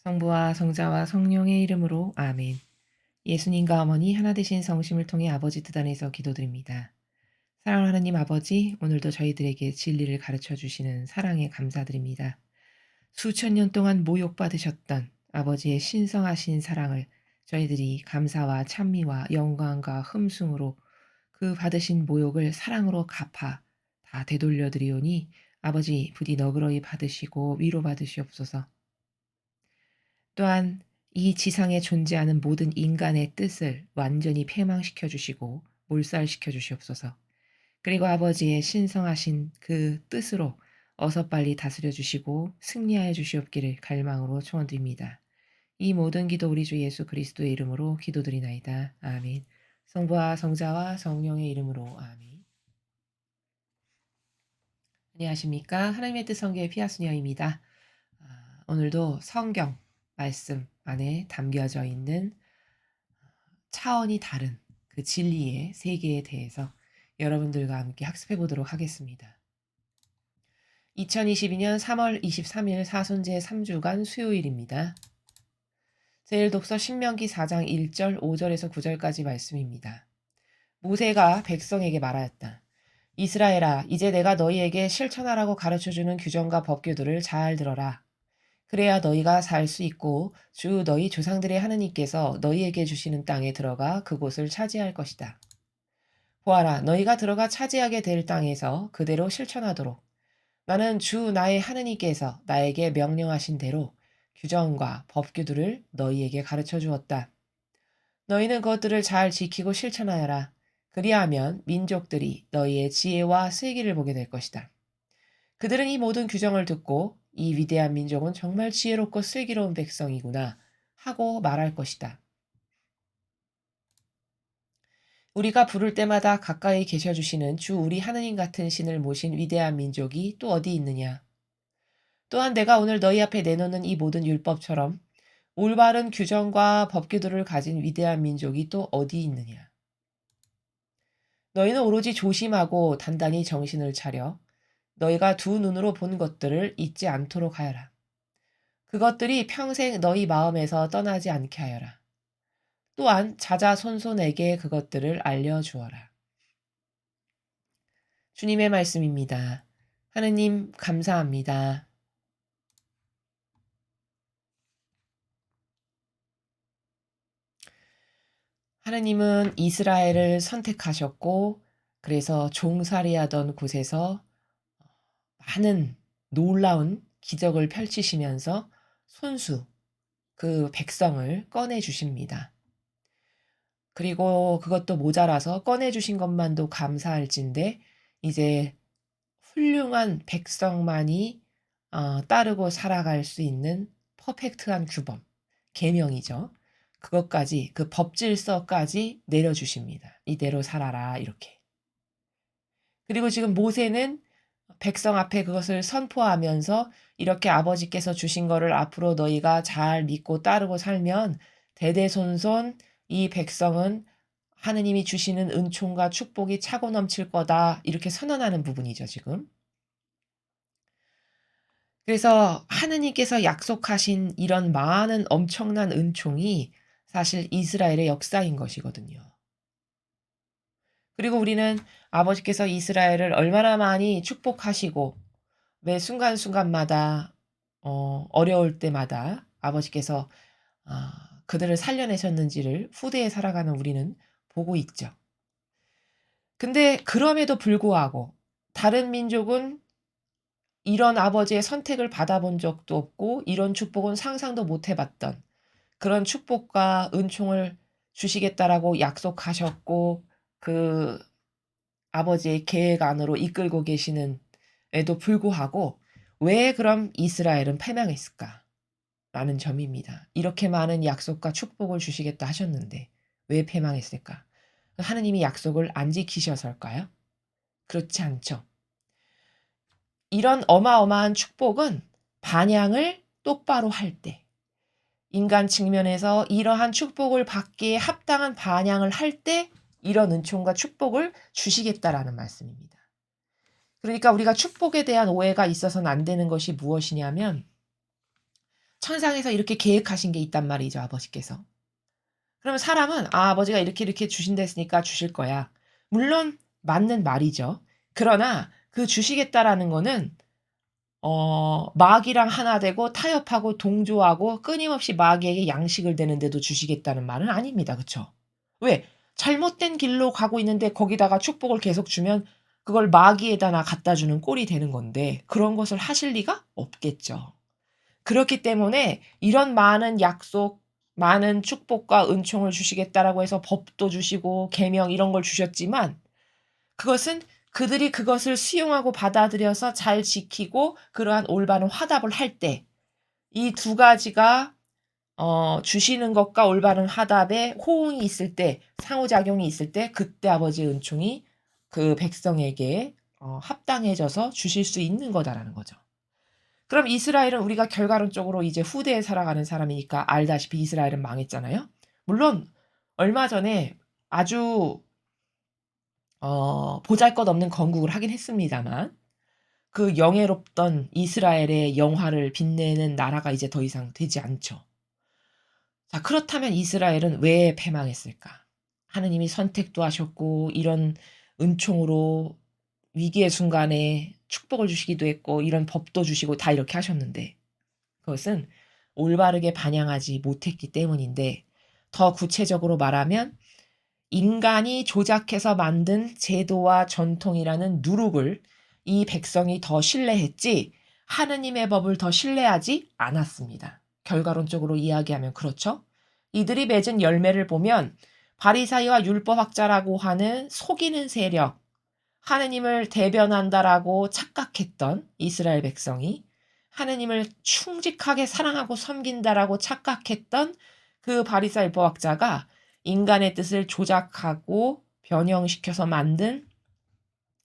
성부와 성자와 성령의 이름으로 아멘. 예수님과 어머니 하나 되신 성심을 통해 아버지 뜻 안에서 기도드립니다. 사랑하는 하나님 아버지, 오늘도 저희들에게 진리를 가르쳐 주시는 사랑에 감사드립니다. 수천 년 동안 모욕받으셨던 아버지의 신성하신 사랑을 저희들이 감사와 찬미와 영광과 흠숭으로 그 받으신 모욕을 사랑으로 갚아 다 되돌려 드리오니 아버지 부디 너그러이 받으시고 위로받으시옵소서. 또한 이 지상에 존재하는 모든 인간의 뜻을 완전히 패망시켜 주시고 몰살시켜 주시옵소서. 그리고 아버지의 신성하신 그 뜻으로 어서 빨리 다스려 주시고 승리하여 주시옵기를 갈망으로 초원드립니다. 이 모든 기도 우리 주 예수 그리스도의 이름으로 기도드리나이다. 아멘. 성부와 성자와 성령의 이름으로 아멘. 안녕하십니까. 하나님의 뜻 성교의 피아스녀입니다. 오늘도 성경 말씀 안에 담겨져 있는 차원이 다른 그 진리의 세계에 대해서 여러분들과 함께 학습해 보도록 하겠습니다. 2022년 3월 23일 사순제 3주간 수요일입니다. 제일 독서 신명기 4장 1절 5절에서 9절까지 말씀입니다. 모세가 백성에게 말하였다. 이스라엘아, 이제 내가 너희에게 실천하라고 가르쳐주는 규정과 법규들을 잘 들어라. 그래야 너희가 살 수 있고 주 너희 조상들의 하느님께서 너희에게 주시는 땅에 들어가 그곳을 차지할 것이다. 보아라, 너희가 들어가 차지하게 될 땅에서 그대로 실천하도록 나는 주 나의 하느님께서 나에게 명령하신 대로 규정과 법규들을 너희에게 가르쳐 주었다. 너희는 그것들을 잘 지키고 실천하여라. 그리하면 민족들이 너희의 지혜와 슬기를 보게 될 것이다. 그들은 이 모든 규정을 듣고 이 위대한 민족은 정말 지혜롭고 슬기로운 백성이구나 하고 말할 것이다. 우리가 부를 때마다 가까이 계셔주시는 주 우리 하느님 같은 신을 모신 위대한 민족이 또 어디 있느냐. 또한 내가 오늘 너희 앞에 내놓는 이 모든 율법처럼 올바른 규정과 법규들을 가진 위대한 민족이 또 어디 있느냐. 너희는 오로지 조심하고 단단히 정신을 차려 너희가 두 눈으로 본 것들을 잊지 않도록 하여라. 그것들이 평생 너희 마음에서 떠나지 않게 하여라. 또한 자자손손에게 그것들을 알려주어라. 주님의 말씀입니다. 하느님 감사합니다. 하느님은 이스라엘을 선택하셨고 그래서 종살이하던 곳에서 많은 놀라운 기적을 펼치시면서 손수 그 백성을 꺼내 주십니다. 그리고 그것도 모자라서 꺼내 주신 것만도 감사할진데 이제 훌륭한 백성만이 따르고 살아갈 수 있는 퍼펙트한 규범, 계명이죠. 그것까지 그 법질서까지 내려주십니다. 이대로 살아라 이렇게. 그리고 지금 모세는 백성 앞에 그것을 선포하면서 이렇게 아버지께서 주신 거를 앞으로 너희가 잘 믿고 따르고 살면 대대손손 이 백성은 하느님이 주시는 은총과 축복이 차고 넘칠 거다 이렇게 선언하는 부분이죠 지금. 그래서 하느님께서 약속하신 이런 많은 엄청난 은총이 사실 이스라엘의 역사인 것이거든요. 그리고 우리는 아버지께서 이스라엘을 얼마나 많이 축복하시고 매 순간순간마다 어려울 때마다 아버지께서 그들을 살려내셨는지를 후대에 살아가는 우리는 보고 있죠. 근데 그럼에도 불구하고 다른 민족은 이런 아버지의 선택을 받아본 적도 없고 이런 축복은 상상도 못 해봤던 그런 축복과 은총을 주시겠다라고 약속하셨고 그 아버지의 계획 안으로 이끌고 계시는 에도 불구하고 왜 그럼 이스라엘은 패망했을까? 라는 점입니다. 이렇게 많은 약속과 축복을 주시겠다 하셨는데 왜 패망했을까? 하느님이 약속을 안 지키셔서일까요? 그렇지 않죠. 이런 어마어마한 축복은 반향을 똑바로 할 때, 인간 측면에서 이러한 축복을 받기에 합당한 반향을 할 때 이런 은총과 축복을 주시겠다라는 말씀입니다. 그러니까 우리가 축복에 대한 오해가 있어서는 안 되는 것이 무엇이냐면 천상에서 이렇게 계획하신 게 있단 말이죠, 아버지께서. 그러면 사람은 아버지가 이렇게 이렇게 주신다 했으니까 주실 거야. 물론 맞는 말이죠. 그러나 그 주시겠다라는 거는 마귀랑 하나 되고 타협하고 동조하고 끊임없이 마귀에게 양식을 대는데도 주시겠다는 말은 아닙니다. 그쵸? 왜? 잘못된 길로 가고 있는데 거기다가 축복을 계속 주면 그걸 마귀에다 갖다 주는 꼴이 되는 건데 그런 것을 하실 리가 없겠죠. 그렇기 때문에 이런 많은 약속, 많은 축복과 은총을 주시겠다라고 해서 법도 주시고 계명 이런 걸 주셨지만 그것은 그들이 그것을 수용하고 받아들여서 잘 지키고 그러한 올바른 화답을 할 때 이 두 가지가 주시는 것과 올바른 화답에 호응이 있을 때 상호작용이 있을 때 그때 아버지의 은총이 그 백성에게 합당해져서 주실 수 있는 거다라는 거죠. 그럼 이스라엘은 우리가 결과론적으로 이제 후대에 살아가는 사람이니까 알다시피 이스라엘은 망했잖아요. 물론 얼마 전에 아주 보잘것없는 건국을 하긴 했습니다만 그 영예롭던 이스라엘의 영화를 빛내는 나라가 이제 더 이상 되지 않죠. 자, 그렇다면 이스라엘은 왜 패망했을까? 하느님이 선택도 하셨고 이런 은총으로 위기의 순간에 축복을 주시기도 했고 이런 법도 주시고 다 이렇게 하셨는데 그것은 올바르게 반영하지 못했기 때문인데 더 구체적으로 말하면 인간이 조작해서 만든 제도와 전통이라는 누룩을 이 백성이 더 신뢰했지 하느님의 법을 더 신뢰하지 않았습니다. 결과론적으로 이야기하면 그렇죠. 이들이 맺은 열매를 보면 바리사이와 율법학자라고 하는 속이는 세력, 하느님을 대변한다라고 착각했던 이스라엘 백성이 하느님을 충직하게 사랑하고 섬긴다라고 착각했던 그 바리사 율법학자가 인간의 뜻을 조작하고 변형시켜서 만든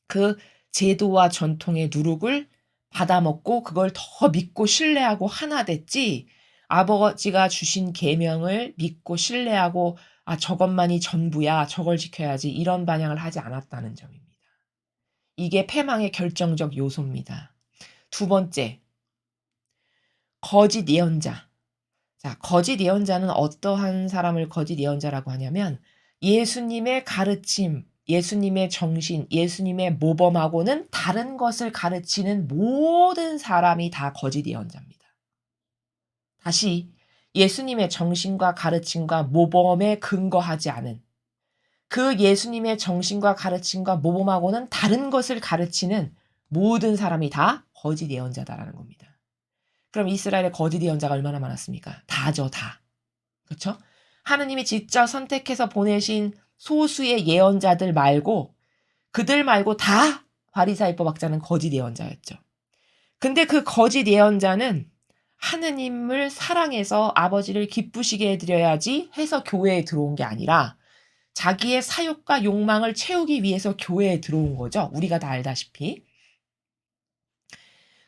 그 제도와 전통의 누룩을 받아먹고 그걸 더 믿고 신뢰하고 하나 됐지 아버지가 주신 계명을 믿고 신뢰하고 저것만이 전부야 저걸 지켜야지 이런 반영을 하지 않았다는 점입니다. 이게 패망의 결정적 요소입니다. 두 번째, 거짓 예언자. 자, 거짓 예언자는 어떠한 사람을 거짓 예언자라고 하냐면 예수님의 가르침, 예수님의 정신, 예수님의 모범하고는 다른 것을 가르치는 모든 사람이 다 거짓 예언자입니다. 다시 예수님의 정신과 가르침과 모범에 근거하지 않은 그 예수님의 정신과 가르침과 모범하고는 다른 것을 가르치는 모든 사람이 다 거짓 예언자다라는 겁니다. 그럼 이스라엘의 거짓 예언자가 얼마나 많았습니까? 다죠, 다. 그렇죠? 하느님이 직접 선택해서 보내신 소수의 예언자들 말고 그들 말고 다 바리사이법학자는 거짓 예언자였죠. 근데 그 거짓 예언자는 하느님을 사랑해서 아버지를 기쁘시게 해드려야지 해서 교회에 들어온 게 아니라 자기의 사욕과 욕망을 채우기 위해서 교회에 들어온 거죠. 우리가 다 알다시피.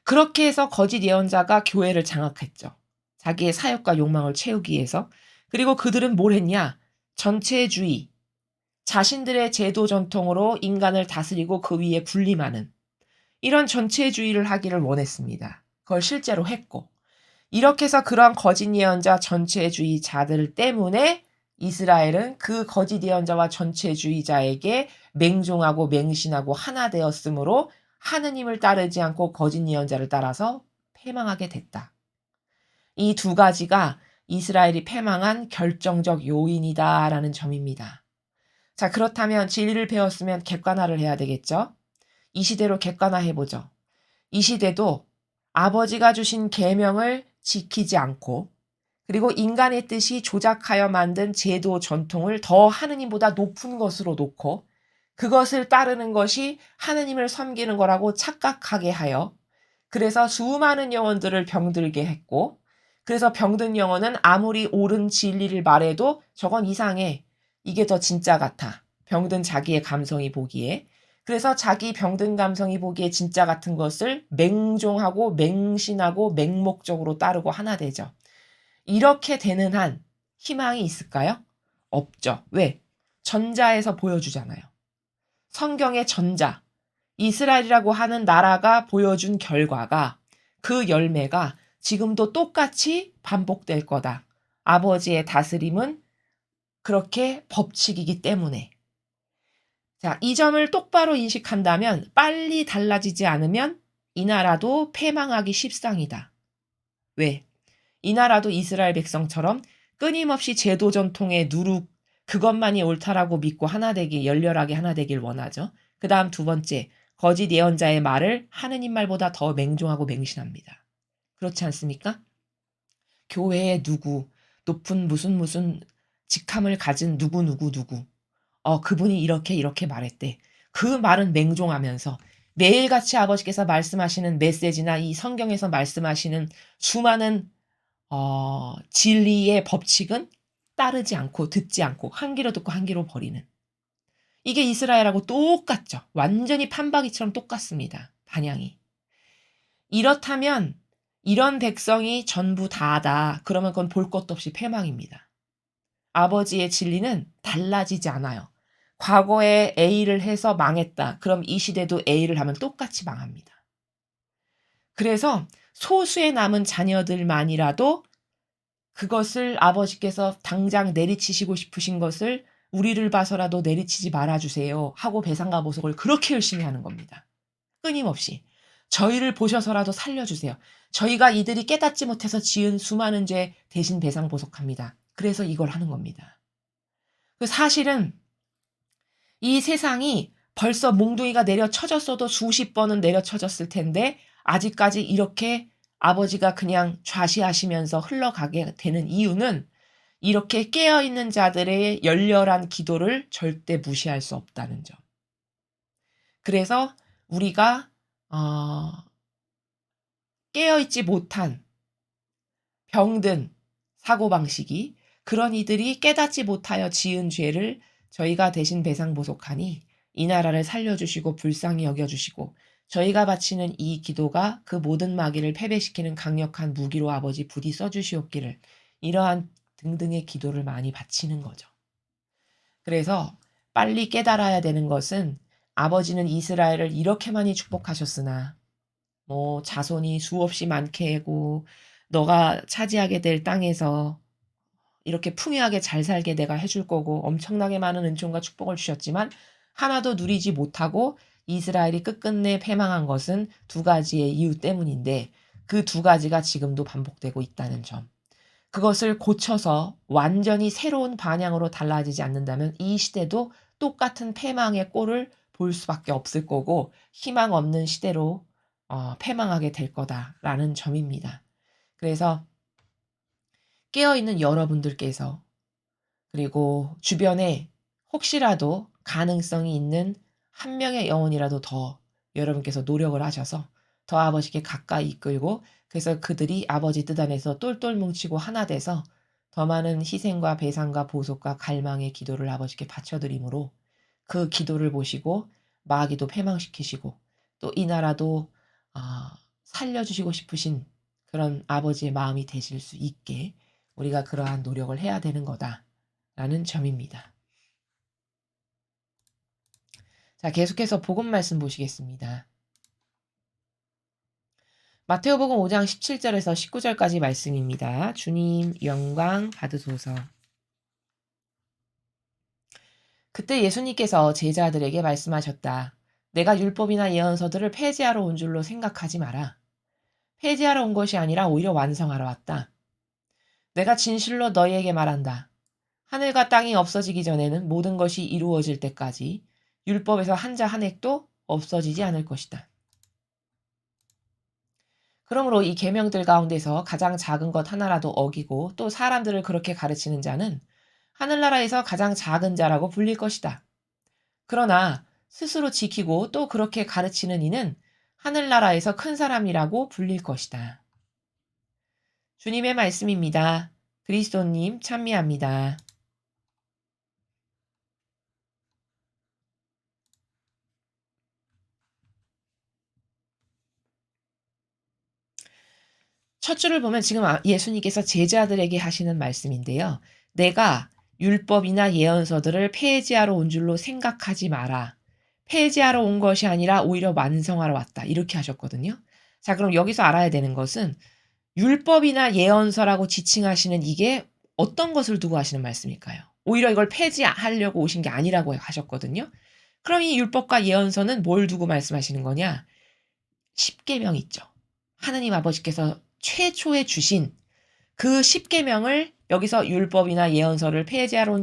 그렇게 해서 거짓 예언자가 교회를 장악했죠. 자기의 사욕과 욕망을 채우기 위해서. 그리고 그들은 뭘 했냐? 전체주의, 자신들의 제도 전통으로 인간을 다스리고 그 위에 군림하는 이런 전체주의를 하기를 원했습니다. 그걸 실제로 했고 이렇게 해서 그런 거짓 예언자 전체주의자들 때문에 이스라엘은 그 거짓 예언자와 전체주의자에게 맹종하고 맹신하고 하나 되었으므로 하느님을 따르지 않고 거짓 예언자를 따라서 패망하게 됐다. 이 두 가지가 이스라엘이 패망한 결정적 요인이다라는 점입니다. 자, 그렇다면 진리를 배웠으면 객관화를 해야 되겠죠? 이 시대로 객관화해보죠. 이 시대도 아버지가 주신 계명을 지키지 않고 그리고 인간의 뜻이 조작하여 만든 제도 전통을 더 하느님보다 높은 것으로 놓고 그것을 따르는 것이 하느님을 섬기는 거라고 착각하게 하여 그래서 수많은 영혼들을 병들게 했고 그래서 병든 영혼은 아무리 옳은 진리를 말해도 저건 이상해. 이게 더 진짜 같아. 병든 자기의 감성이 보기에. 그래서 자기 병든 감성이 보기에 진짜 같은 것을 맹종하고 맹신하고 맹목적으로 따르고 하나 되죠. 이렇게 되는 한 희망이 있을까요? 없죠. 왜? 전자에서 보여주잖아요. 성경의 전자, 이스라엘이라고 하는 나라가 보여준 결과가 그 열매가 지금도 똑같이 반복될 거다. 아버지의 다스림은 그렇게 법칙이기 때문에. 자, 이 점을 똑바로 인식한다면 빨리 달라지지 않으면 이 나라도 패망하기 십상이다. 왜? 이 나라도 이스라엘 백성처럼 끊임없이 제도 전통의 누룩 그것만이 옳다라고 믿고 하나 되길 열렬하게 하나 되길 원하죠. 그다음 두 번째, 거짓 예언자의 말을 하느님 말보다 더 맹종하고 맹신합니다. 그렇지 않습니까? 교회의 누구, 높은 무슨 직함을 가진 누구 그분이 이렇게 말했대. 그 말은 맹종하면서 매일같이 아버지께서 말씀하시는 메시지나 이 성경에서 말씀하시는 수많은 진리의 법칙은 따르지 않고 듣지 않고 한 귀로 듣고 한 귀로 버리는. 이게 이스라엘하고 똑같죠. 완전히 판박이처럼 똑같습니다. 반향이. 이렇다면 이런 백성이 전부 다다. 그러면 그건 볼 것도 없이 패망입니다. 아버지의 진리는 달라지지 않아요. 과거에 A를 해서 망했다. 그럼 이 시대도 A를 하면 똑같이 망합니다. 그래서 소수의 남은 자녀들만이라도 그것을 아버지께서 당장 내리치시고 싶으신 것을 우리를 봐서라도 내리치지 말아주세요 하고 배상과 보석을 그렇게 열심히 하는 겁니다. 끊임없이. 저희를 보셔서라도 살려주세요. 저희가 이들이 깨닫지 못해서 지은 수많은 죄 대신 배상 보석합니다. 그래서 이걸 하는 겁니다. 사실은 이 세상이 벌써 몽둥이가 내려쳐졌어도 수십 번은 내려쳐졌을 텐데 아직까지 이렇게 아버지가 그냥 좌시하시면서 흘러가게 되는 이유는 이렇게 깨어있는 자들의 열렬한 기도를 절대 무시할 수 없다는 점. 그래서 우리가 깨어있지 못한 병든 사고방식이 그런 이들이 깨닫지 못하여 지은 죄를 저희가 대신 배상보속하니 이 나라를 살려주시고 불쌍히 여겨주시고 저희가 바치는 이 기도가 그 모든 마귀를 패배시키는 강력한 무기로 아버지 부디 써주시옵기를 이러한 등등의 기도를 많이 바치는 거죠. 그래서 빨리 깨달아야 되는 것은 아버지는 이스라엘을 이렇게 많이 축복하셨으나 자손이 수없이 많게 하고 너가 차지하게 될 땅에서 이렇게 풍요하게 잘 살게 내가 해줄 거고 엄청나게 많은 은총과 축복을 주셨지만 하나도 누리지 못하고 이스라엘이 끝끝내 패망한 것은 두 가지의 이유 때문인데 그 두 가지가 지금도 반복되고 있다는 점. 그것을 고쳐서 완전히 새로운 방향으로 달라지지 않는다면 이 시대도 똑같은 패망의 꼴을 볼 수밖에 없을 거고 희망 없는 시대로 패망하게 될 거다라는 점입니다. 그래서 깨어있는 여러분들께서 그리고 주변에 혹시라도 가능성이 있는 한 명의 영혼이라도 더 여러분께서 노력을 하셔서 더 아버지께 가까이 이끌고 그래서 그들이 아버지 뜻 안에서 똘똘 뭉치고 하나 돼서 더 많은 희생과 배상과 보속과 갈망의 기도를 아버지께 바쳐드림으로 그 기도를 보시고 마귀도 패망시키시고 또 이 나라도 살려주시고 싶으신 그런 아버지의 마음이 되실 수 있게 우리가 그러한 노력을 해야 되는 거다라는 점입니다. 자, 계속해서 복음 말씀 보시겠습니다. 마태오복음 5장 17절에서 19절까지 말씀입니다. 주님 영광 받으소서. 그때 예수님께서 제자들에게 말씀하셨다. 내가 율법이나 예언서들을 폐지하러 온 줄로 생각하지 마라. 폐지하러 온 것이 아니라 오히려 완성하러 왔다. 내가 진실로 너희에게 말한다. 하늘과 땅이 없어지기 전에는 모든 것이 이루어질 때까지 율법에서 한 자 한 획도 없어지지 않을 것이다. 그러므로 이 계명들 가운데서 가장 작은 것 하나라도 어기고 또 사람들을 그렇게 가르치는 자는 하늘나라에서 가장 작은 자라고 불릴 것이다. 그러나 스스로 지키고 또 그렇게 가르치는 이는 하늘나라에서 큰 사람이라고 불릴 것이다. 주님의 말씀입니다. 그리스도님 찬미합니다. 첫 줄을 보면 지금 예수님께서 제자들에게 하시는 말씀인데요. 내가 율법이나 예언서들을 폐지하러 온 줄로 생각하지 마라. 폐지하러 온 것이 아니라 오히려 완성하러 왔다. 이렇게 하셨거든요. 자, 그럼 여기서 알아야 되는 것은 율법이나 예언서라고 지칭하시는 이게 어떤 것을 두고 하시는 말씀일까요? 오히려 이걸 폐지하려고 오신 게 아니라고 하셨거든요. 그럼 이 율법과 예언서는 뭘 두고 말씀하시는 거냐? 십계명 있죠. 하느님 아버지께서 최초에 주신 그 십계명을 여기서 율법이나 예언서를 폐지하러 온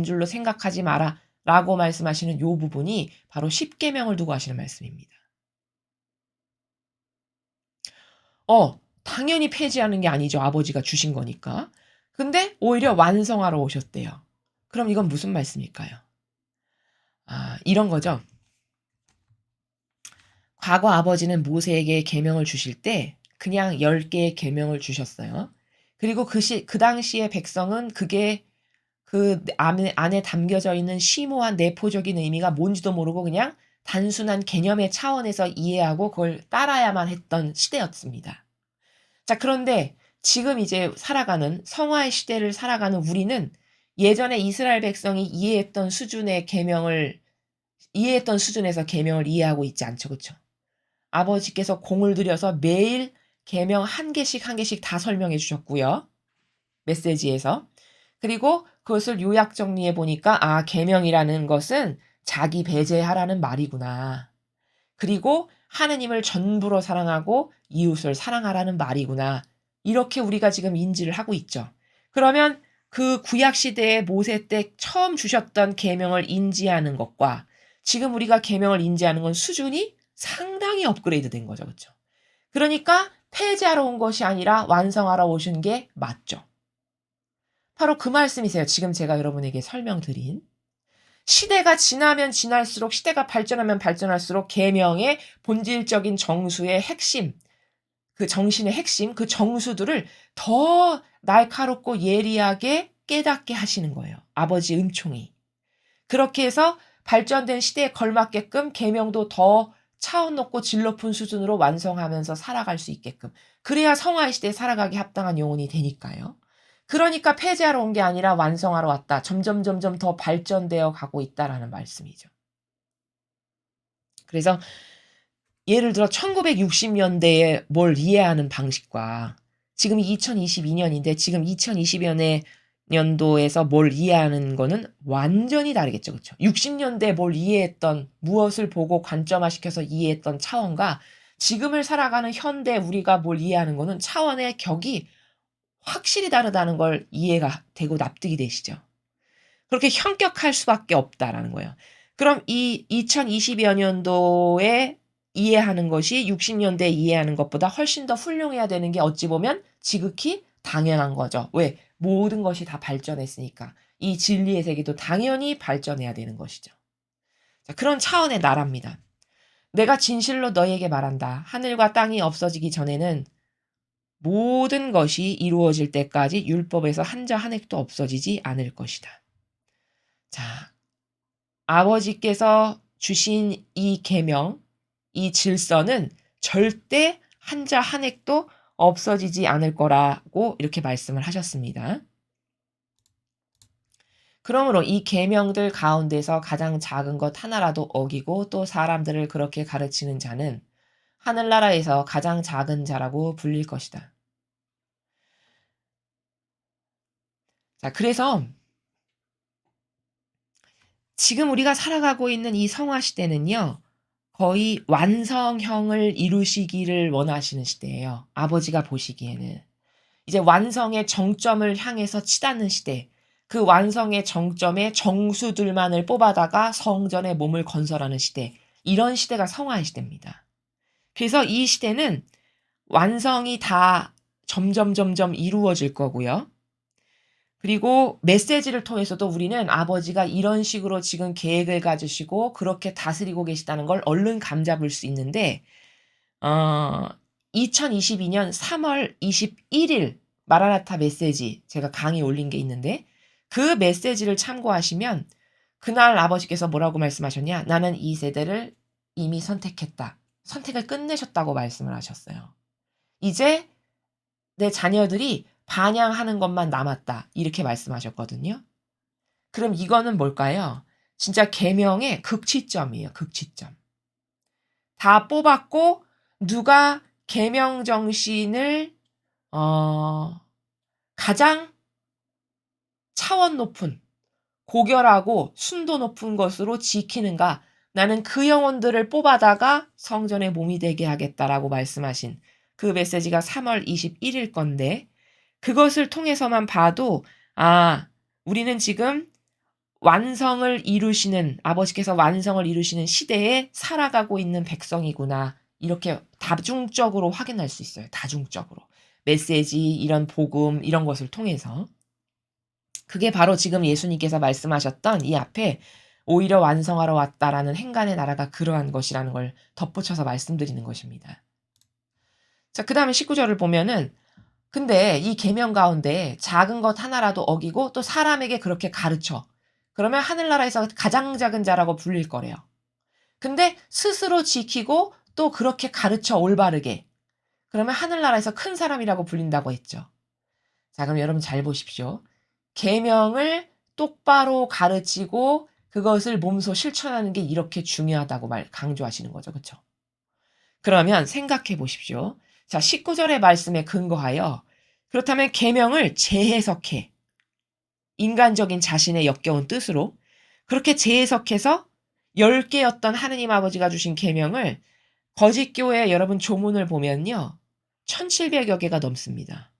줄로 생각하지 마라 라고 말씀하시는 요 부분이 바로 십계명을 두고 하시는 말씀입니다. 당연히 폐지하는 게 아니죠. 아버지가 주신 거니까. 근데 오히려 완성하러 오셨대요. 그럼 이건 무슨 말씀일까요? 이런 거죠. 과거 아버지는 모세에게 계명을 주실 때 그냥 10개의 계명을 주셨어요. 그리고 그 당시의 백성은 그게 그 안에 담겨져 있는 심오한 내포적인 의미가 뭔지도 모르고 그냥 단순한 개념의 차원에서 이해하고 그걸 따라야만 했던 시대였습니다. 자, 그런데 지금 이제 살아가는 성화의 시대를 살아가는 우리는 예전에 이스라엘 백성이 이해했던 수준에서 계명을 이해하고 있지 않죠. 그쵸? 아버지께서 공을 들여서 매일 계명 한 개씩 한 개씩 다 설명해 주셨고요. 메시지에서. 그리고 그것을 요약 정리해 보니까 계명이라는 것은 자기 배제하라는 말이구나. 그리고 하느님을 전부로 사랑하고 이웃을 사랑하라는 말이구나. 이렇게 우리가 지금 인지를 하고 있죠. 그러면 그 구약 시대의 모세 때 처음 주셨던 계명을 인지하는 것과 지금 우리가 계명을 인지하는 건 수준이 상당히 업그레이드 된 거죠. 그렇죠? 그러니까 폐지하러 온 것이 아니라 완성하러 오신 게 맞죠. 바로 그 말씀이세요. 지금 제가 여러분에게 설명드린. 시대가 지나면 지날수록 시대가 발전하면 발전할수록 계명의 본질적인 정수의 핵심, 그 정신의 핵심, 그 정수들을 더 날카롭고 예리하게 깨닫게 하시는 거예요. 아버지 은총이. 그렇게 해서 발전된 시대에 걸맞게끔 계명도 더 차원 높고 질 높은 수준으로 완성하면서 살아갈 수 있게끔. 그래야 성화의 시대에 살아가기 합당한 영혼이 되니까요. 그러니까 폐지하러 온 게 아니라 완성하러 왔다. 점점 더 발전되어 가고 있다라는 말씀이죠. 그래서 예를 들어 1960년대에 뭘 이해하는 방식과 지금 2022년인데 지금 2020년도에서 뭘 이해하는 거는 완전히 다르겠죠. 그렇죠? 60년대에 뭘 이해했던 무엇을 보고 관점화시켜서 이해했던 차원과 지금을 살아가는 현대 우리가 뭘 이해하는 거는 차원의 격이 확실히 다르다는 걸 이해가 되고 납득이 되시죠. 그렇게 현격할 수밖에 없다라는 거예요. 그럼 이 2020여 년도에 이해하는 것이 60년대에 이해하는 것보다 훨씬 더 훌륭해야 되는 게 어찌 보면 지극히 당연한 거죠. 왜? 모든 것이 다 발전했으니까. 이 진리의 세계도 당연히 발전해야 되는 것이죠. 자, 그런 차원의 나라입니다. 내가 진실로 너희에게 말한다. 하늘과 땅이 없어지기 전에는 모든 것이 이루어질 때까지 율법에서 한 자 한 획도 없어지지 않을 것이다. 자, 아버지께서 주신 이 계명, 이 질서는 절대 한 자 한 획도 없어지지 않을 거라고 이렇게 말씀을 하셨습니다. 그러므로 이 계명들 가운데서 가장 작은 것 하나라도 어기고 또 사람들을 그렇게 가르치는 자는 하늘나라에서 가장 작은 자라고 불릴 것이다. 자, 그래서 지금 우리가 살아가고 있는 이 성화 시대는요. 거의 완성형을 이루시기를 원하시는 시대예요. 아버지가 보시기에는. 이제 완성의 정점을 향해서 치닫는 시대. 그 완성의 정점에 정수들만을 뽑아다가 성전에 몸을 건설하는 시대. 이런 시대가 성화의 시대입니다. 그래서 이 시대는 완성이 다 점점 이루어질 거고요. 그리고 메시지를 통해서도 우리는 아버지가 이런 식으로 지금 계획을 가지시고 그렇게 다스리고 계시다는 걸 얼른 감잡을 수 있는데 2022년 3월 21일 마라나타 메시지 제가 강의 올린 게 있는데 그 메시지를 참고하시면 그날 아버지께서 뭐라고 말씀하셨냐? 나는 이 세대를 이미 선택했다. 선택을 끝내셨다고 말씀을 하셨어요. 이제 내 자녀들이 반향하는 것만 남았다. 이렇게 말씀하셨거든요. 그럼 이거는 뭘까요? 진짜 계명의 극치점이에요. 극치점. 다 뽑았고 누가 계명 정신을 가장 차원 높은 고결하고 순도 높은 것으로 지키는가? 나는 그 영혼들을 뽑아다가 성전의 몸이 되게 하겠다라고 말씀하신 그 메시지가 3월 21일 건데 그것을 통해서만 봐도 우리는 지금 완성을 이루시는 아버지께서 완성을 이루시는 시대에 살아가고 있는 백성이구나. 이렇게 다중적으로 확인할 수 있어요. 다중적으로. 메시지, 이런 복음, 이런 것을 통해서. 그게 바로 지금 예수님께서 말씀하셨던 이 앞에 오히려 완성하러 왔다라는 행간의 나라가 그러한 것이라는 걸 덧붙여서 말씀드리는 것입니다. 자, 그 다음에 19절을 보면은 근데 이 계명 가운데 작은 것 하나라도 어기고 또 사람에게 그렇게 가르쳐. 그러면 하늘나라에서 가장 작은 자라고 불릴 거래요. 근데 스스로 지키고 또 그렇게 가르쳐 올바르게. 그러면 하늘나라에서 큰 사람이라고 불린다고 했죠. 자, 그럼 여러분 잘 보십시오. 계명을 똑바로 가르치고 그것을 몸소 실천하는 게 이렇게 중요하다고 강조하시는 거죠. 그렇죠? 그러면 생각해 보십시오. 자, 19절의 말씀에 근거하여 그렇다면 계명을 재해석해. 인간적인 자신의 역겨운 뜻으로 그렇게 재해석해서 10개였던 하느님 아버지가 주신 계명을 거짓 교회 여러분 조문을 보면요. 1700여 개가 넘습니다.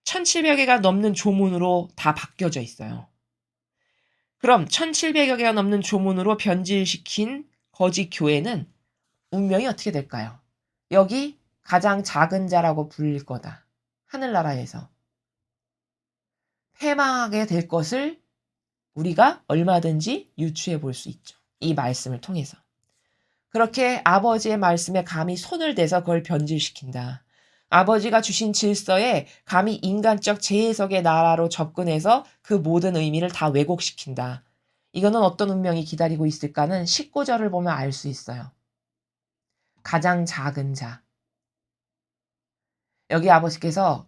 1700여 개가 넘는 조문으로 다 바뀌어져 있어요. 그럼 1700여 개가 넘는 조문으로 변질시킨 거짓 교회는 운명이 어떻게 될까요? 여기 가장 작은 자라고 불릴 거다. 하늘나라에서. 패망하게 될 것을 우리가 얼마든지 유추해 볼 수 있죠. 이 말씀을 통해서. 그렇게 아버지의 말씀에 감히 손을 대서 그걸 변질시킨다. 아버지가 주신 질서에 감히 인간적 재해석의 나라로 접근해서 그 모든 의미를 다 왜곡시킨다. 이거는 어떤 운명이 기다리고 있을까는 19절을 보면 알 수 있어요. 가장 작은 자. 여기 아버지께서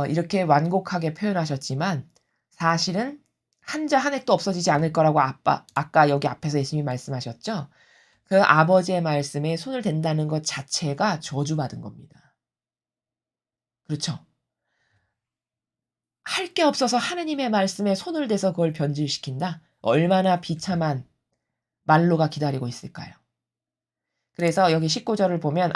이렇게 완곡하게 표현하셨지만 사실은 한 자 한 획도 없어지지 않을 거라고 아까 여기 앞에서 예수님이 말씀하셨죠. 그 아버지의 말씀에 손을 댄다는 것 자체가 저주받은 겁니다. 그렇죠? 할 게 없어서 하느님의 말씀에 손을 대서 그걸 변질시킨다? 얼마나 비참한 말로가 기다리고 있을까요? 그래서 여기 19절을 보면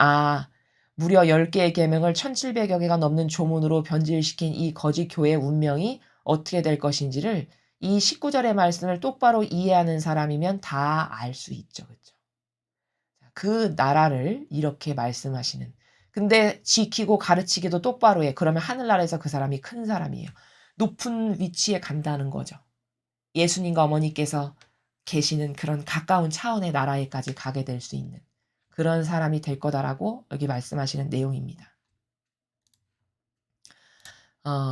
무려 10개의 계명을 1700여 개가 넘는 조문으로 변질시킨 이 거짓 교회의 운명이 어떻게 될 것인지를 이 19절의 말씀을 똑바로 이해하는 사람이면 다 알 수 있죠. 그렇죠? 그 나라를 이렇게 말씀하시는. 근데 지키고 가르치기도 똑바로 해. 그러면 하늘나라에서 그 사람이 큰 사람이에요. 높은 위치에 간다는 거죠. 예수님과 어머니께서 계시는 그런 가까운 차원의 나라에까지 가게 될 수 있는 그런 사람이 될 거다라고 여기 말씀하시는 내용입니다.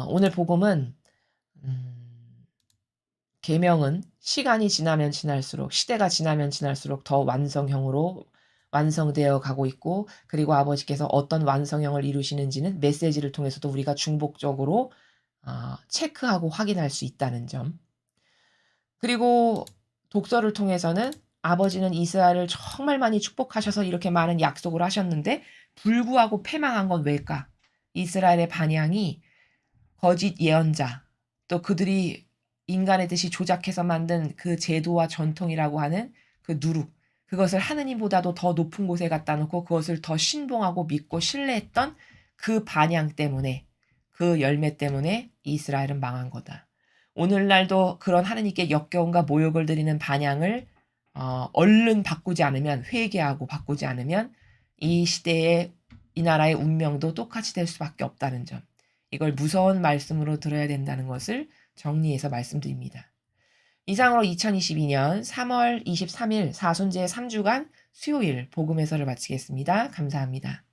오늘 복음은 계명은 시간이 지나면 지날수록 시대가 지나면 지날수록 더 완성형으로 완성되어 가고 있고 그리고 아버지께서 어떤 완성형을 이루시는지는 메시지를 통해서도 우리가 중복적으로 체크하고 확인할 수 있다는 점. 그리고 독서를 통해서는 아버지는 이스라엘을 정말 많이 축복하셔서 이렇게 많은 약속을 하셨는데 불구하고 패망한 건 왜일까? 이스라엘의 반향이 거짓 예언자 또 그들이 인간의 뜻이 조작해서 만든 그 제도와 전통이라고 하는 그 누룩 그것을 하느님보다도 더 높은 곳에 갖다 놓고 그것을 더 신봉하고 믿고 신뢰했던 그 반향 때문에 그 열매 때문에 이스라엘은 망한 거다. 오늘날도 그런 하느님께 역겨움과 모욕을 드리는 반향을 얼른 바꾸지 않으면 회개하고 바꾸지 않으면 이 시대의 이 나라의 운명도 똑같이 될 수밖에 없다는 점. 이걸 무서운 말씀으로 들어야 된다는 것을 정리해서 말씀드립니다. 이상으로 2022년 3월 23일 사순제 3주간 수요일 복음 해설을 마치겠습니다. 감사합니다.